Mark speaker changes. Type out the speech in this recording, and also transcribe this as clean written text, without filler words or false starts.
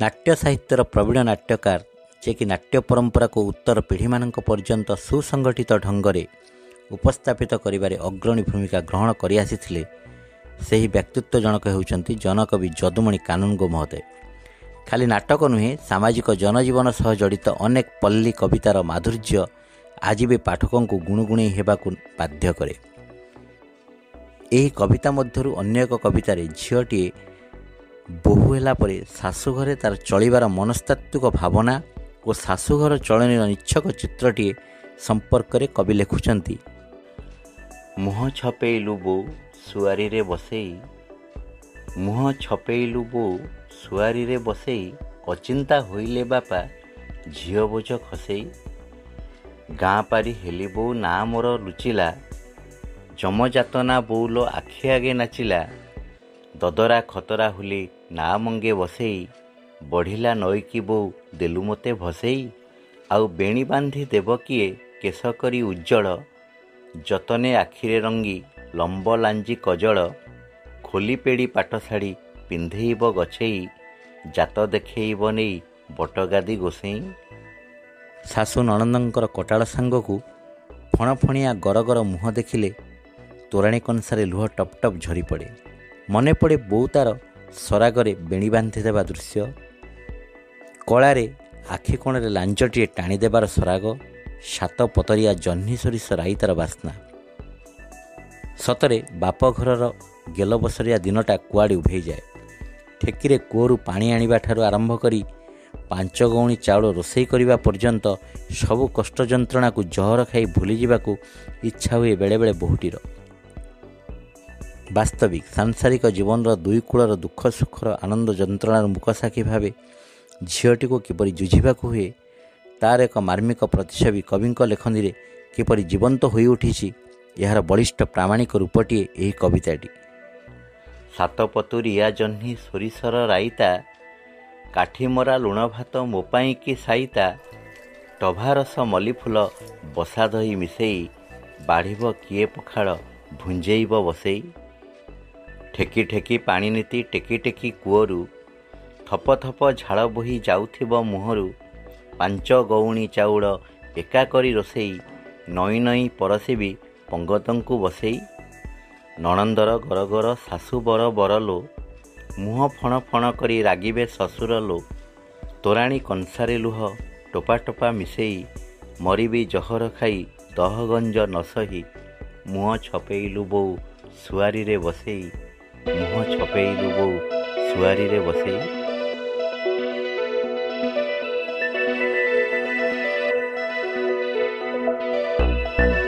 Speaker 1: नाट्य साहित्यर प्रवीण नाट्यकार जे कि नाट्य परंपरा को उत्तर पीढ़ी मान पर्यंत सुसंगठित ढंग से उपस्थापित करिबारे अग्रणी भूमिका ग्रहण करि आसिथिले ସେହି ବ୍ୟକ୍ତିତ୍ୱ ଜଣକ ହେଉଛନ୍ତି ଜନକବି ଯଦୁମଣି କାନୁନଗୋ ମହୋଦୟ। ଖାଲି ନାଟକ ନୁହେଁ, ସାମାଜିକ ଜନଜୀବନ ସହ ଜଡ଼ିତ ଅନେକ ପଲ୍ଲୀ କବିତାର ମାଧୁର୍ଯ୍ୟ ଆଜି ବି ପାଠକଙ୍କୁ ଗୁଣୁଗୁଣେଇ ହେବାକୁ ବାଧ୍ୟ କରେ। ଏହି କବିତା ମଧ୍ୟରୁ ଅନ୍ୟ ଏକ କବିତାରେ ଝିଅଟିଏ ବୋହୂ ହେଲା ପରେ ଶାଶୁଘରେ ତାର ଚଳିବାର ମନସ୍ତାତ୍ତ୍ୱିକ ଭାବନା ଓ ଶାଶୁଘର ଚଳନୀର ନିଚ୍ଛକ ଚିତ୍ରଟିଏ ସମ୍ପର୍କରେ କବି ଲେଖୁଛନ୍ତି। ମୁହଁ ଛପେଇଲୁ ବୋଉ ସୁଆରୀରେ ବସେଇ, ମୁହଁ ଛପେଇଲୁ ବୋଉ ସୁଆରୀରେ ବସେଇ, ଅଚିନ୍ତା ହୋଇଲେ ବାପା ଝିଅ ବୋଝ ଖସେଇ, ଗାଁ ପାରି ହେଲି ବୋଉ ନାଁ ମୋର ଲୁଚିଲା, ଯମଯାତନା ବୋଉଲ ଆଖି ଆଗେ ନାଚିଲା, ଦଦରା ଖତରା ହୁଲି ନାଁ ମଙ୍ଗେ ବସେଇ, ବଢ଼ିଲା ନଈକି ବୋଉ ଦେଲୁ ମୋତେ ଭସେଇ, ଆଉ ବେଣୀ ବାନ୍ଧି ଦେବ କିଏ କେଶ କରି ଉଜ୍ଜଳ, ଯତନେ ଆଖିରେ ରଙ୍ଗି ଲମ୍ବ ଲାଞ୍ଜି କଜଳ, ଖୋଲି ପେଡ଼ି ପାଟଶାଢ଼ୀ ପିନ୍ଧେଇବ ଗଛେଇ, ଜାତ ଦେଖେଇବ ନେଇ ବଟଗାଦି ଗୋସେଇ। ଶାଶୁ ନଣନ୍ଦଙ୍କର କଟାଳ ସାଙ୍ଗକୁ ଫଣଫଣିଆ ଗରଗର ମୁହଁ ଦେଖିଲେ ତୋରାଣୀ କଂସାରେ ଲୁହ ଟପ୍ ଟପ୍ ଝରି ପଡ଼େ। ମନେ ପଡ଼େ ବୋଉ ତାର ସରାଗରେ ବେଣୀ ବାନ୍ଧି ଦେବା ଦୃଶ୍ୟ, କଳାରେ ଆଖି କୋଣରେ ଲାଞ୍ଜଟିଏ ଟାଣିଦେବାର ସରାଗ, ସାତ ପତରିଆ ଜହ୍ନି ସୋରିଷ ରାଇତାର ବାସ୍ନା। ସତରେ ବାପ ଘରର ଗେଲବସରିଆ ଦିନଟା କୁଆଡ଼େ ଉଭେଇଯାଏ। ଠେକିରେ କୂଅରୁ ପାଣି ଆଣିବା ଠାରୁ ଆରମ୍ଭ କରି 5 ଗଉଣୀ ଚାଉଳ ରୋଷେଇ କରିବା ପର୍ଯ୍ୟନ୍ତ ସବୁ କଷ୍ଟ ଯନ୍ତ୍ରଣାକୁ ଜହର ଖାଇ ଭୁଲିଯିବାକୁ ଇଚ୍ଛା ହୁଏ ବେଳେବେଳେ ବୋହୂଟିର। ବାସ୍ତବିକ ସାଂସାରିକ ଜୀବନର ଦୁଇ କୂଳର ଦୁଃଖ ସୁଖର ଆନନ୍ଦ ଯନ୍ତ୍ରଣାର ମୁକସାକ୍ଷୀ ଭାବେ ଝିଅଟିକୁ କିପରି ଯୁଝିବାକୁ ହୁଏ, ତାର ଏକ ମାର୍ମିକ ପ୍ରତିଛବି କବିଙ୍କ ଲେଖନୀରେ କିପରି ଜୀବନ୍ତ ହୋଇଉଠିଛି, ଏହାର ବଳିଷ୍ଠ ପ୍ରାମାଣିକ ରୂପଟିଏ ଏହି କବିତାଟି। ସାତପତୁରିଆ ଜହ୍ନି ସୋରିଷର ରାଇତା, କାଠିମରା ଲୁଣ ଭାତ ମୋ ପାଇଁ କି ସାଇତା, ଟଭାରସ ମଲ୍ଲିଫୁଲ ବସା ଦହି ମିଶେଇ, ବାଢ଼ିବ କିଏ ପଖାଳ ଭୁଞ୍ଜେଇବ ବସେଇ, ଠେକି ଠେକି ପାଣି ନୀତି ଟେକି ଟେକି କୂଅରୁ, ଥପ ଥପ ଝାଳ ବୋହି ଯାଉଥିବ ମୁହଁରୁ, 5 ଗଉଣୀ ଚାଉଳ ଏକା କରି ରୋଷେଇ, ନଈ ନଈ ପରଶିବି ପଙ୍ଗତଙ୍କୁ ବସେଇ, ନଣନ୍ଦର ଗରଗର ଶାଶୁ ବର ବରଲୋ, ମୁହଁ ଫଣ ଫଣ କରି ରାଗିବେ ଶ୍ୱଶୁର ଲୋ, ତୋରାଣୀ କଂସାରେ ଲୁହ ଟୋପା ଟୋପା ମିଶେଇ, ମରିବି ଜହର ଖାଇ ଦହଗଞ୍ଜ ନ ସହି, ମୁହଁ ଛପେଇଲୁ ବୋଉ ସୁଆରୀରେ ବସେଇ, ମୁହଁ ଛପେଇଲୁ ବୋଉ ସୁଆରୀରେ ବସେଇ।